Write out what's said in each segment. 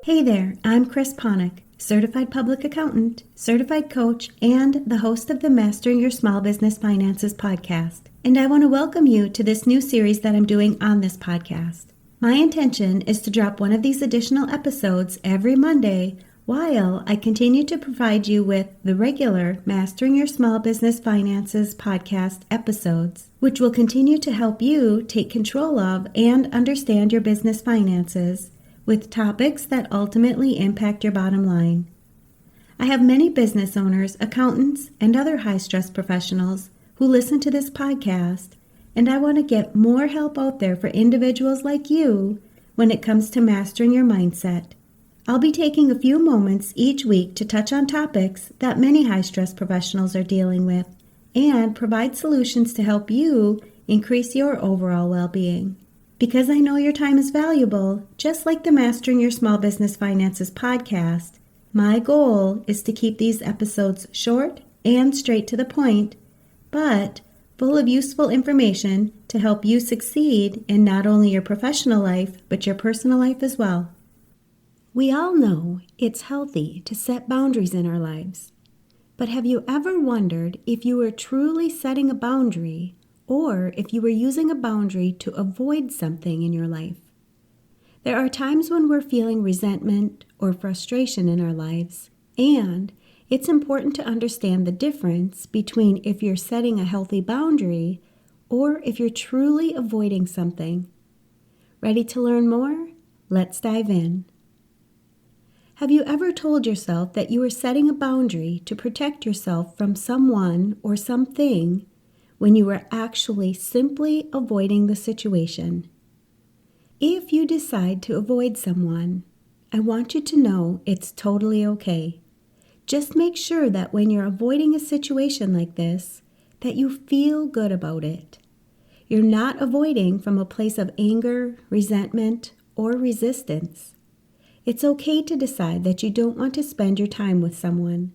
Hey there, I'm Chris Ponick, Certified Public Accountant, Certified Coach, and the host of the Mastering Your Small Business Finances podcast. And I want to welcome you to this new series that I'm doing on this podcast. My intention is to drop one of these additional episodes every Monday while I continue to provide you with the regular Mastering Your Small Business Finances podcast episodes, which will continue to help you take control of and understand your business finances with topics that ultimately impact your bottom line. I have many business owners, accountants, and other high-stress professionals who listen to this podcast, and I want to get more help out there for individuals like you when it comes to mastering your mindset. I'll be taking a few moments each week to touch on topics that many high-stress professionals are dealing with and provide solutions to help you increase your overall well-being. Because I know your time is valuable, just like the Mastering Your Small Business Finances podcast, my goal is to keep these episodes short and straight to the point, but full of useful information to help you succeed in not only your professional life, but your personal life as well. We all know it's healthy to set boundaries in our lives, but have you ever wondered if you are truly setting a boundary or if you were using a boundary to avoid something in your life? There are times when we're feeling resentment or frustration in our lives, and it's important to understand the difference between if you're setting a healthy boundary or if you're truly avoiding something. Ready to learn more? Let's dive in. Have you ever told yourself that you are setting a boundary to protect yourself from someone or something when you were actually simply avoiding the situation? If you decide to avoid someone, I want you to know it's totally okay. Just make sure that when you're avoiding a situation like this, that you feel good about it. You're not avoiding from a place of anger, resentment, or resistance. It's okay to decide that you don't want to spend your time with someone.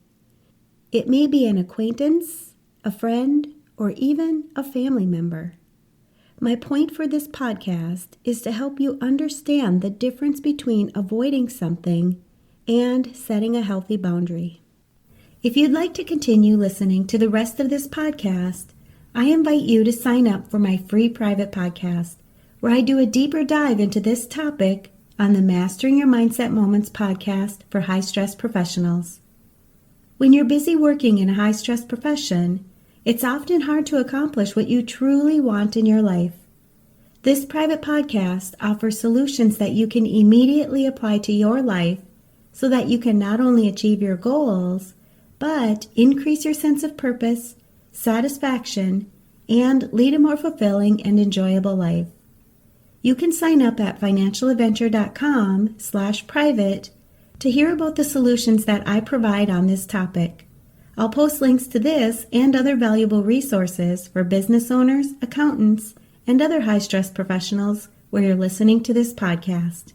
It may be an acquaintance, a friend, or even a family member. My point for this podcast is to help you understand the difference between avoiding something and setting a healthy boundary. If you'd like to continue listening to the rest of this podcast, I invite you to sign up for my free private podcast, where I do a deeper dive into this topic on the Mastering Your Mindset Moments podcast for high-stress professionals. When you're busy working in a high-stress profession, it's often hard to accomplish what you truly want in your life. This private podcast offers solutions that you can immediately apply to your life so that you can not only achieve your goals, but increase your sense of purpose, satisfaction, and lead a more fulfilling and enjoyable life. You can sign up at financialadventure.com/private to hear about the solutions that I provide on this topic. I'll post links to this and other valuable resources for business owners, accountants, and other high-stress professionals where you're listening to this podcast.